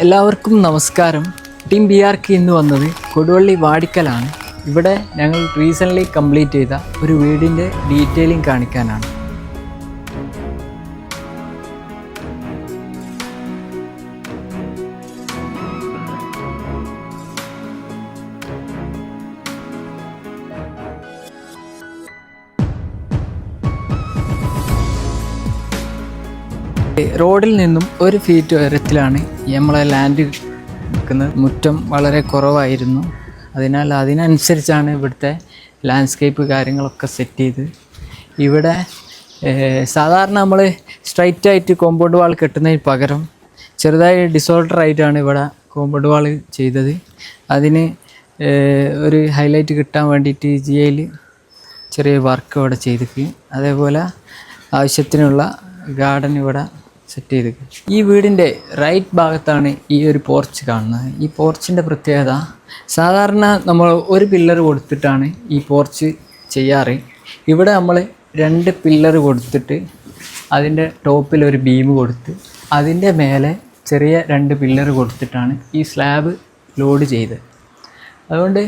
എല്ലാവർക്കും നമസ്കാരം. Team BRK ഇന്ന് വന്നത് കൊടുവള്ളി വാടിക്കലാണ്. ഇവിടെ ഞങ്ങൾ റീസെൻ്റ്ലി കംപ്ലീറ്റ് ചെയ്ത ഒരു വീടിൻ്റെ ഡീറ്റെയിലിംഗ് കാണിക്കാനാണ്. റോഡിൽ നിന്നും 1 ഫീറ്റ് ഉയരത്തിലാണ് നമ്മളെ ലാൻഡ് നിൽക്കുന്നത്. മുറ്റം വളരെ കുറവായിരുന്നു. അതിനാൽ അതിനനുസരിച്ചാണ് ഇവിടുത്തെ ലാൻഡ്സ്കേപ്പ് കാര്യങ്ങളൊക്കെ സെറ്റ് ചെയ്ത്. ഇവിടെ സാധാരണ നമ്മൾ സ്ട്രൈറ്റ് ആയിട്ട് കോമ്പൗണ്ട് വാൾ കെട്ടുന്നതിന് പകരം ചെറുതായി ഡിസോർഡർ ആയിട്ടാണ് ഇവിടെ കോമ്പൗണ്ട് വാൾ ചെയ്തത്. അതിന് ഒരു ഹൈലൈറ്റ് കിട്ടാൻ വേണ്ടിയിട്ട് GIയിൽ ചെറിയ വർക്ക് ഇവിടെ ചെയ്തിട്ട്, അതേപോലെ ആവശ്യത്തിനുള്ള ഗാർഡൻ ഇവിടെ സെറ്റ് ചെയ്ത്. ഈ വീടിൻ്റെ റൈറ്റ് ഭാഗത്താണ് ഈ ഒരു പോർച്ച് കാണുന്നത്. ഈ പോർച്ചിൻ്റെ പ്രത്യേകത, സാധാരണ നമ്മൾ ഒരു പില്ലർ കൊടുത്തിട്ടാണ് ഈ പോർച്ച് ചെയ്യാറ്. ഇവിടെ നമ്മൾ 2 പില്ലർ കൊടുത്തിട്ട് അതിൻ്റെ ടോപ്പിൽ ഒരു ബീം കൊടുത്ത് അതിൻ്റെ മേലെ ചെറിയ 2 പില്ലർ കൊടുത്തിട്ടാണ് ഈ സ്ലാബ് ലോഡ് ചെയ്തത്. അതുകൊണ്ട്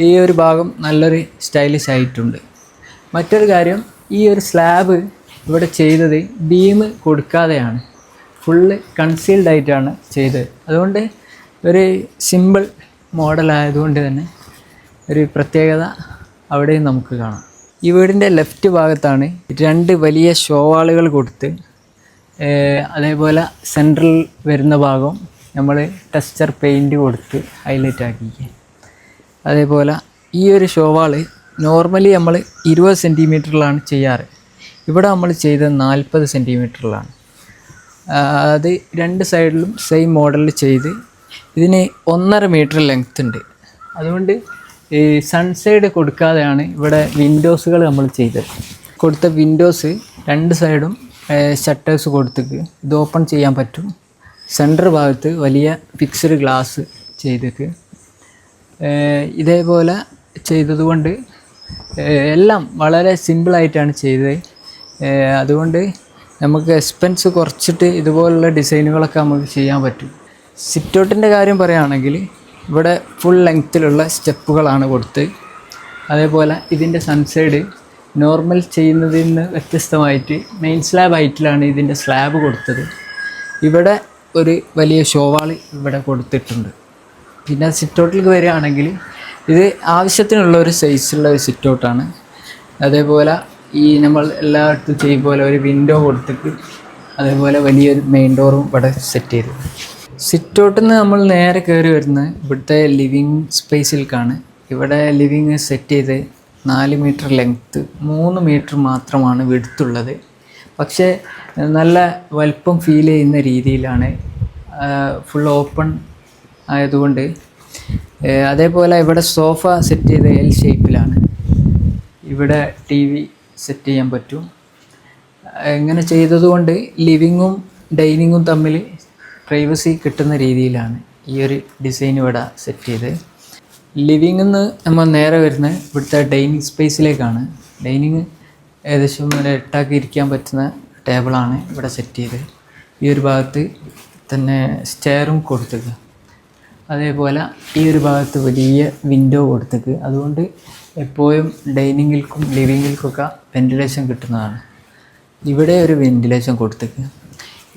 ഈ ഒരു ഭാഗം നല്ലൊരു സ്റ്റൈലിഷ് ആയിട്ടുണ്ട്. മറ്റൊരു കാര്യം, ഈ ഒരു സ്ലാബ് ഇവിടെ ചെയ്തത് ബീം കൊടുക്കാതെയാണ്, ഫുള്ള് കൺസീൽഡ് ആയിട്ടാണ് ചെയ്തത്. അതുകൊണ്ട് ഒരു സിമ്പിൾ മോഡലായതുകൊണ്ട് തന്നെ ഒരു പ്രത്യേകത അവിടെയും നമുക്ക് കാണാം. ഈ വീടിൻ്റെ ലെഫ്റ്റ് ഭാഗത്താണ് 2 വലിയ ഷോവാളുകൾ കൊടുത്ത്, അതേപോലെ സെൻട്രൽ വരുന്ന ഭാഗം നമ്മൾ ടെക്സ്ചർ പെയിൻറ്റ് കൊടുത്ത് ഹൈലൈറ്റ് ആക്കി. അതേപോലെ ഈ ഒരു ഷോവാള് നോർമലി നമ്മൾ 20 സെൻറ്റിമീറ്ററിലാണ് ചെയ്യാറ്. ഇവിടെ നമ്മൾ ചെയ്തത് 40 സെൻറ്റിമീറ്ററിലാണ്. അത് 2 സൈഡിലും സെയിം മോഡലിൽ ചെയ്ത്. ഇതിന് 1.5 മീറ്റർ ലെങ്ത് ഉണ്ട്. അതുകൊണ്ട് ഈ സൺസൈഡ് കൊടുക്കാതെയാണ് ഇവിടെ വിൻഡോസുകൾ നമ്മൾ ചെയ്തത്. കൊടുത്ത വിൻഡോസ് 2 സൈഡും ഷട്ടേഴ്സ് കൊടുത്തിട്ട് ഇത് ഓപ്പൺ ചെയ്യാൻ പറ്റും. സെൻറ്റർ ഭാഗത്ത് വലിയ ഫിക്സ്ഡ് ഗ്ലാസ് ചെയ്തിട്ട് ഇതേപോലെ ചെയ്തതുകൊണ്ട് എല്ലാം വളരെ സിമ്പിളായിട്ടാണ് ചെയ്തത്. അതുകൊണ്ട് നമുക്ക് എക്സ്പെൻസ് കുറച്ചിട്ട് ഇതുപോലുള്ള ഡിസൈനുകളൊക്കെ നമുക്ക് ചെയ്യാൻ പറ്റും. സിറ്റൗട്ടിൻ്റെ കാര്യം പറയുകയാണെങ്കിൽ ഇവിടെ ഫുൾ ലെങ്ത്തിലുള്ള സ്റ്റെപ്പുകളാണ് കൊടുത്ത്. അതേപോലെ ഇതിൻ്റെ സൺസൈഡ് നോർമൽ ചെയ്യുന്നതിൽ നിന്ന് വ്യത്യസ്തമായിട്ട് മെയിൻ സ്ലാബ് ഹൈറ്റിലാണ് ഇതിൻ്റെ സ്ലാബ് കൊടുത്തത്. ഇവിടെ ഒരു വലിയ ഷോവാൾ ഇവിടെ കൊടുത്തിട്ടുണ്ട്. പിന്നെ സിറ്റൗട്ടിലേക്ക് വരികയാണെങ്കിൽ ഇത് ആവശ്യത്തിനുള്ള ഒരു സൈസുള്ള ഒരു സിറ്റൗട്ടാണ്. അതേപോലെ ഈ നമ്മൾ എല്ലായിടത്തും ചെയ്യും പോലെ ഒരു വിൻഡോ കൊടുത്തിട്ട് അതേപോലെ വലിയൊരു മെയിൻ ഡോറും ഇവിടെ സെറ്റ് ചെയ്തു. സിറ്റൗട്ടിൽ നിന്ന് നമ്മൾ നേരെ കയറി വരുന്നത് ഇവിടുത്തെ ലിവിങ് സ്പേസിലേക്കാണ്. ഇവിടെ ലിവിങ് സെറ്റ് ചെയ്ത് 4 മീറ്റർ ലെങ്ത്ത്, 3 മീറ്റർ മാത്രമാണ് വിഡ്ത്തുള്ളത്. പക്ഷേ നല്ല വലിപ്പം ഫീൽ ചെയ്യുന്ന രീതിയിലാണ്, ഫുൾ ഓപ്പൺ ആയതുകൊണ്ട്. അതേപോലെ ഇവിടെ സോഫ സെറ്റ് ചെയ്ത് L ഷേപ്പിലാണ്. ഇവിടെ TV സെറ്റ് ചെയ്യാൻ പറ്റും. ഇങ്ങനെ ചെയ്തതുകൊണ്ട് ലിവിങ്ങും ഡൈനിങ്ങും തമ്മിൽ പ്രൈവസി കിട്ടുന്ന രീതിയിലാണ് ഈ ഒരു ഡിസൈൻ ഇവിടെ സെറ്റ് ചെയ്ത്. ലിവിങ്ങിൽ നിന്ന് നമ്മൾ നേരെ വരുന്നത് ഇവിടുത്തെ ഡൈനിങ് സ്പേസിലേക്കാണ്. ഡൈനിങ് ഏകദേശം ഒരു 8 ആക്കി ഇരിക്കാൻ പറ്റുന്ന ടേബിളാണ് ഇവിടെ സെറ്റ് ചെയ്ത്. ഈ ഒരു ഭാഗത്ത് തന്നെ സ്റ്റെയറും കൊടുത്തേക്ക്. അതേപോലെ ഈ ഒരു ഭാഗത്ത് വലിയ വിൻഡോ കൊടുത്തേക്ക്. അതുകൊണ്ട് എപ്പോഴും ഡൈനിങ്ങിൽക്കും ലിവിങ്ങിൽക്കൊക്കെ വെൻറ്റിലേഷൻ കിട്ടുന്നതാണ്. ഇവിടെ ഒരു വെൻറ്റിലേഷൻ കൊടുത്തേക്ക്.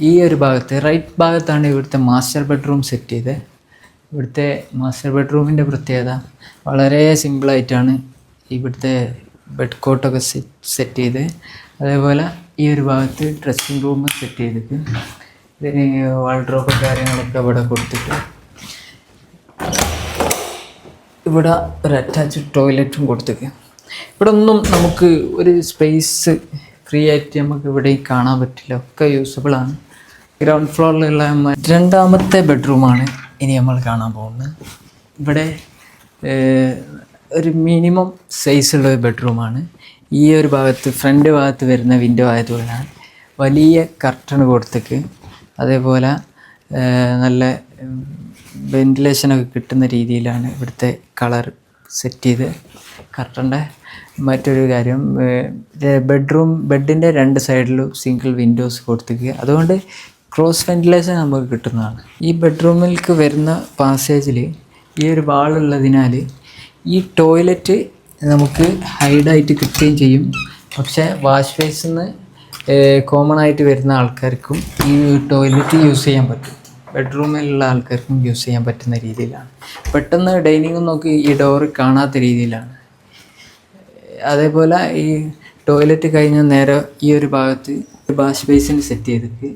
ഈ ഒരു ഭാഗത്ത് റൈറ്റ് ഭാഗത്താണ് ഇവിടുത്തെ മാസ്റ്റർ ബെഡ്റൂം സെറ്റ് ചെയ്തത്. ഇവിടുത്തെ മാസ്റ്റർ ബെഡ്റൂമിൻ്റെ പ്രത്യേകത, വളരെ സിമ്പിളായിട്ടാണ് ഇവിടുത്തെ ബെഡ് കോട്ടൊക്കെ സെറ്റ് ചെയ്ത്. അതേപോലെ ഈ ഒരു ഭാഗത്ത് ഡ്രസ്സിങ് റൂം സെറ്റ് ചെയ്തിട്ട് ഇതിന് വാൾഡ്രോബ് കാര്യങ്ങളൊക്കെ ഇവിടെ കൊടുത്തിട്ട് ഇവിടെ ഒരു അറ്റാച്ച്ഡ് ടോയ്ലറ്റും കൊടുത്തേക്ക്. ഇവിടെ ഒന്നും നമുക്ക് ഒരു സ്പേസ് ഫ്രീ ആയിട്ട് നമുക്ക് ഇവിടെ കാണാൻ പറ്റില്ല, ഒക്കെ യൂസബിളാണ്. ഗ്രൗണ്ട് ഫ്ലോറിലുള്ള 2ാമത്തെ ബെഡ്റൂമാണ് ഇനി നമ്മൾ കാണാൻ പോകുന്നത്. ഇവിടെ ഒരു മിനിമം സൈസുള്ള ഒരു ബെഡ്റൂമാണ്. ഈ ഒരു ഭാഗത്ത് ഫ്രണ്ട് ഭാഗത്ത് വരുന്ന വിൻഡോ ആയതുകൊണ്ടാണ് വലിയ കർട്ടൺ കൊടുത്തേക്ക്. അതേപോലെ നല്ല വെൻറ്റിലേഷനൊക്കെ കിട്ടുന്ന രീതിയിലാണ് ഇവിടുത്തെ കളർ സെറ്റ് ചെയ്ത്. കർട്ടൻ്റെ മറ്റൊരു കാര്യം, ബെഡിൻ്റെ 2 സൈഡിലും സിംഗിൾ വിൻഡോസ് കൊടുത്തിരിക്കുക. അതുകൊണ്ട് ക്രോസ് വെന്റിലേഷൻ നമുക്ക് കിട്ടുന്നതാണ്. ഈ ബെഡ്റൂമിലേക്ക് വരുന്ന പാസേജിൽ ഈ ഒരു വാളുള്ളതിനാൽ ഈ ടോയ്ലറ്റ് നമുക്ക് ഹൈഡായിട്ട് കിട്ടുകയും ചെയ്യും. പക്ഷേ വാഷ് ബേസിൽ നിന്ന് കോമൺ ആയിട്ട് വരുന്ന ആൾക്കാർക്കും ഈ ടോയ്ലറ്റ് യൂസ് ചെയ്യാൻ പറ്റും. ബെഡ്റൂമിലുള്ള ആൾക്കാർക്കും യൂസ് ചെയ്യാൻ പറ്റുന്ന രീതിയിലാണ്. പെട്ടെന്ന് ഡൈനിങ് നോക്കി ഈ ഡോറ് കാണാത്ത രീതിയിലാണ്. അതേപോലെ ഈ ടോയ്ലറ്റ് കഴിഞ്ഞ നേരെ ഈ ഒരു ഭാഗത്ത് വാഷ് ബേസിന് സെറ്റ് ചെയ്തിട്ട്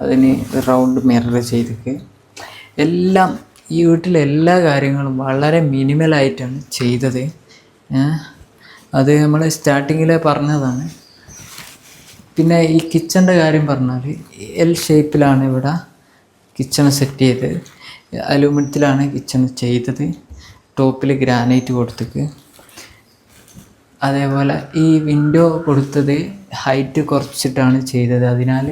അതിന് റൗണ്ട് മിറർ ചെയ്തിട്ട് എല്ലാം ഈ വീട്ടിലെ എല്ലാ കാര്യങ്ങളും വളരെ മിനിമലായിട്ടാണ് ചെയ്തത്. അത് നമ്മൾ സ്റ്റാർട്ടിങ്ങിൽ പറഞ്ഞതാണ്. പിന്നെ ഈ കിച്ചൻ്റെ കാര്യം പറഞ്ഞാൽ എൽ ഷേപ്പിലാണ് ഇവിടെ കിച്ചൺ സെറ്റ് ചെയ്തത്. അലൂമിനിയത്തിലാണ് കിച്ചൺ ചെയ്തത്. ടോപ്പിൽ ഗ്രാനൈറ്റ് കൊടുത്തിട്ട് അതേപോലെ ഈ വിൻഡോ കൊടുത്തത് ഹൈറ്റ് കുറച്ചിട്ടാണ് ചെയ്തത്. അതിനാൽ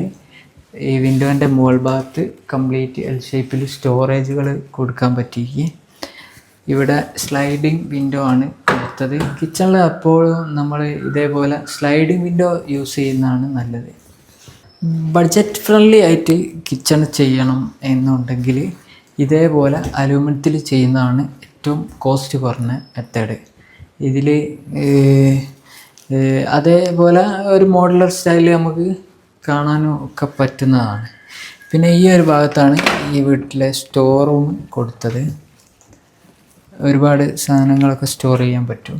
ഈ വിൻഡോൻ്റെ മുകൾ ഭാഗത്ത് കംപ്ലീറ്റ് എൽ ഷേപ്പിൽ സ്റ്റോറേജുകൾ കൊടുക്കാൻ പറ്റിക്ക്. ഇവിടെ സ്ലൈഡിങ് വിൻഡോ ആണ് കൊടുത്തത്. കിച്ചണിൽ എപ്പോഴും നമ്മൾ ഇതേപോലെ സ്ലൈഡിങ് വിൻഡോ യൂസ് ചെയ്യുന്നതാണ് നല്ലത്. ബഡ്ജറ്റ് ഫ്രണ്ട്ലി ആയിട്ട് കിച്ചൺ ചെയ്യണം എന്നുണ്ടെങ്കിൽ ഇതേപോലെ അലൂമിനിയത്തിൽ ചെയ്യുന്നതാണ് ഏറ്റവും കോസ്റ്റ് കുറഞ്ഞ മെത്തേഡ്. ഇതിൽ അതേപോലെ ഒരു മോഡുലർ സ്റ്റൈൽ നമുക്ക് കാണാനും ഒക്കെ പറ്റുന്നതാണ്. പിന്നെ ഈ ഒരു ഭാഗത്താണ് ഈ വീട്ടിലെ സ്റ്റോർ റൂം കൊടുത്തത്. ഒരുപാട് സാധനങ്ങളൊക്കെ സ്റ്റോർ ചെയ്യാൻ പറ്റും.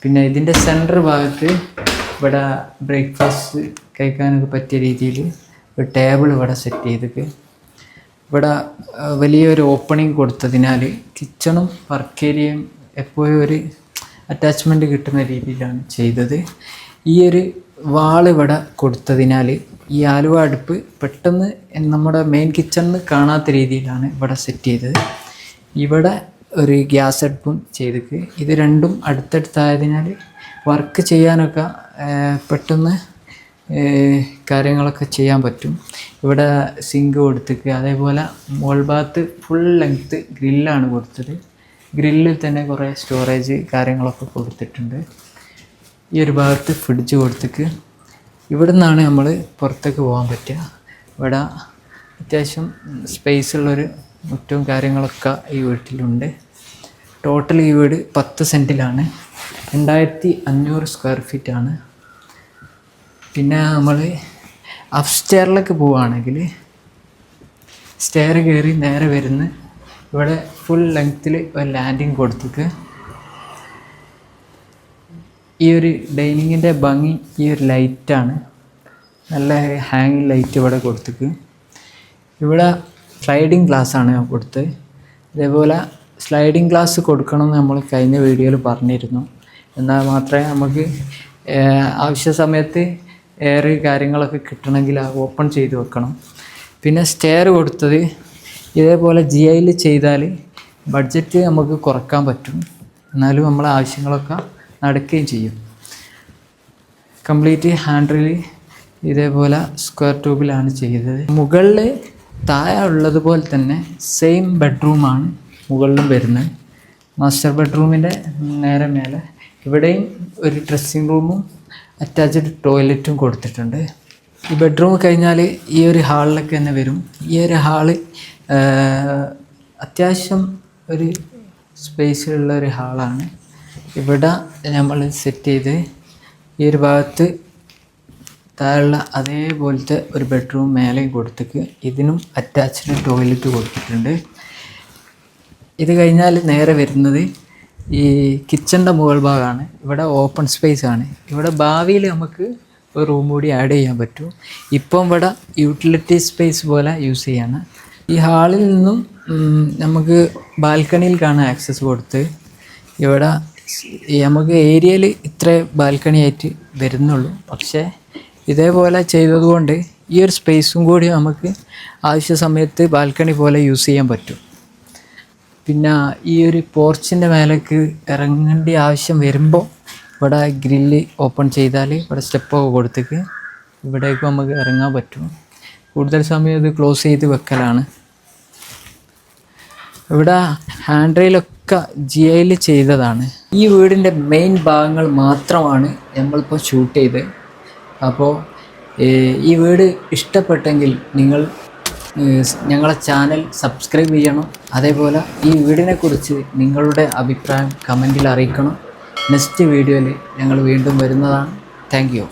പിന്നെ ഇതിൻ്റെ സെൻറ്റർ ഭാഗത്ത് ഇവിടെ ബ്രേക്ക്ഫാസ്റ്റ് കഴിക്കാനൊക്കെ പറ്റിയ രീതിയിൽ ഒരു ടേബിൾ ഇവിടെ സെറ്റ് ചെയ്തിട്ട് ഇവിടെ വലിയൊരു ഓപ്പണിങ് കൊടുത്തതിനാൽ കിച്ചണും വർക്ക് ഏരിയയും എപ്പോഴും ഒരു അറ്റാച്ച്മെൻറ്റ് കിട്ടുന്ന രീതിയിലാണ് ചെയ്തത്. ഈ ഒരു വാൾ ഇവിടെ കൊടുത്തതിനാൽ ഈ ആലുവ അടുപ്പ് പെട്ടെന്ന് നമ്മുടെ മെയിൻ കിച്ചണിൽ കാണാത്ത രീതിയിലാണ് ഇവിടെ സെറ്റ് ചെയ്തത്. ഇവിടെ ഒരു ഗ്യാസ് അടുപ്പും ചെയ്തിട്ട് ഇത് രണ്ടും അടുത്തടുത്തായതിനാൽ വർക്ക് ചെയ്യാനൊക്കെ പെട്ടെന്ന് കാര്യങ്ങളൊക്കെ ചെയ്യാൻ പറ്റും. ഇവിടെ സിങ്ക് കൊടുത്തിട്ട് അതേപോലെ മുകൾ ഭാഗത്ത് ഫുൾ ലെങ്ത്ത് ഗ്രില്ലാണ് കൊടുത്തത്. ഗ്രില്ലിൽ തന്നെ കുറേ സ്റ്റോറേജ് കാര്യങ്ങളൊക്കെ കൊടുത്തിട്ടുണ്ട്. ഈ ഒരു ഭാഗത്ത് ഫ്രിഡ്ജ് കൊടുത്തിട്ട് ഇവിടെ നിന്നാണ് നമ്മൾ പുറത്തേക്ക് പോകാൻ പറ്റുക. ഇവിടെ അത്യാവശ്യം സ്പേസുള്ളൊരു മുറ്റവും കാര്യങ്ങളൊക്കെ ഈ വീട്ടിലുണ്ട്. ടോട്ടൽ ഈ വീട് 10 സെൻറ്റിലാണ്. 2500 സ്ക്വയർ ഫീറ്റാണ്. പിന്നെ നമ്മൾ അപ്സ്റ്റെയറിലേക്ക് പോവുകയാണെങ്കിൽ സ്റ്റെയർ കയറി നേരെ വരുന്ന ഇവിടെ ഫുൾ ലെങ്ത്തിൽ ഒരു ലാൻഡിങ് കൊടുത്തിട്ട് ഈ ഒരു ഡൈനിങ്ങിൻ്റെ ഭംഗി ഈ ഒരു ലൈറ്റാണ്. നല്ല ഹാങ്ങിങ് ലൈറ്റ് ഇവിടെ കൊടുത്തിട്ട് ഇവിടെ സ്ലൈഡിങ് ഗ്ലാസ്സാണ് കൊടുത്തത്. അതേപോലെ സ്ലൈഡിങ് ഗ്ലാസ് കൊടുക്കണമെന്ന് നമ്മൾ കഴിഞ്ഞ വീഡിയോയിൽ പറഞ്ഞിരുന്നു. എന്നാൽ മാത്രമേ നമുക്ക് ആവശ്യ സമയത്ത് എയർ കാര്യങ്ങളൊക്കെ കിട്ടണമെങ്കിൽ ഓപ്പൺ ചെയ്ത് വെക്കണം. പിന്നെ സ്റ്റെയർ കൊടുത്തത് ഇതേപോലെ GIയിൽ ചെയ്താൽ ബഡ്ജറ്റ് നമുക്ക് കുറക്കാൻ പറ്റും. എന്നാലും നമ്മളെ ആവശ്യങ്ങളൊക്കെ നടക്കുകയും ചെയ്യും. കംപ്ലീറ്റ് ഹാൻഡിൽ ഇതേപോലെ സ്ക്വയർ ട്യൂബിലാണ് ചെയ്തത്. മുകളിൽ താഴെ ഉള്ളതുപോലെ തന്നെ സെയിം ബെഡ്റൂമാണ് മുകളിലും വരുന്നത്. മാസ്റ്റർ ബെഡ്റൂമിൻ്റെ നേരെ മേലെ ഇവിടെയും ഒരു ഡ്രസ്സിങ് റൂമും അറ്റാച്ച്ഡ് ടോയ്ലറ്റും കൊടുത്തിട്ടുണ്ട്. ഈ ബെഡ്റൂം കഴിഞ്ഞാൽ ഈ ഒരു ഹാളിലൊക്കെ തന്നെ വരും. ഈ ഒരു ഹാള് അത്യാവശ്യം ഒരു സ്പേസിലുള്ള ഒരു ഹാളാണ്. ഇവിടെ നമ്മൾ സെറ്റ് ചെയ്ത് ഈ ഒരു ഭാഗത്ത് താഴെയുള്ള അതേപോലത്തെ ഒരു ബെഡ്റൂം മേലെയും കൊടുത്തിട്ട് ഇതിനും അറ്റാച്ച്ഡ് ടോയ്ലറ്റ് കൊടുത്തിട്ടുണ്ട്. ഇത് കഴിഞ്ഞാൽ നേരെ വരുന്നത് ഈ കിച്ചൻ്റെ മുകൾ ഭാഗമാണ്. ഇവിടെ ഓപ്പൺ സ്പേസ് ആണ്. ഇവിടെ ഭാവിയിൽ നമുക്ക് ഒരു റൂം കൂടി ആഡ് ചെയ്യാൻ പറ്റും. ഇപ്പം ഇവിടെ യൂട്ടിലിറ്റി സ്പേസ് പോലെ യൂസ് ചെയ്യാണ്. ഈ ഹാളിൽ നിന്നും നമുക്ക് ബാൽക്കണിയിൽ കാണാൻ ആക്സസ് കൊടുത്ത് ഇവിടെ നമുക്ക് ഏരിയയിൽ ഇത്ര ബാൽക്കണി ആയിട്ട് വരുന്നുള്ളൂ. പക്ഷേ ഇതേപോലെ ചെയ്തതുകൊണ്ട് ഈ ഒരു സ്പേസും കൂടി നമുക്ക് ആവശ്യ സമയത്ത് ബാൽക്കണി പോലെ യൂസ് ചെയ്യാൻ പറ്റും. പിന്നെ ഈ ഒരു പോർച്ചിൻ്റെ മേലേക്ക് ഇറങ്ങേണ്ട ആവശ്യം വരുമ്പോൾ ഇവിടെ ഗ്രില്ല് ഓപ്പൺ ചെയ്താൽ ഇവിടെ സ്റ്റെപ്പൊക്കെ കൊടുത്തിട്ട് ഇവിടേക്ക് നമുക്ക് ഇറങ്ങാൻ പറ്റും. കൂടുതൽ സമയം ഇത് ക്ലോസ് ചെയ്ത് വെക്കലാണ്. ഇവിടെ ഹാൻഡ് റെയിലൊക്കെ GIയിൽ ചെയ്തതാണ്. ഈ വീടിൻ്റെ മെയിൻ ഭാഗങ്ങൾ മാത്രമാണ് നമ്മളിപ്പോൾ ഷൂട്ട് ചെയ്തത്. അപ്പോൾ ഈ വീട് ഇഷ്ടപ്പെട്ടെങ്കിൽ നിങ്ങൾ ഞങ്ങളെ ചാനൽ സബ്സ്ക്രൈബ് ചെയ്യണം. അതേപോലെ ഈ വീഡിയോനെക്കുറിച്ച് നിങ്ങളുടെ അഭിപ്രായം കമൻറ്റിൽ അറിയിക്കണം. നെക്സ്റ്റ് വീഡിയോയിൽ ഞങ്ങൾ വീണ്ടും വരുന്നതാണ്. Thank you.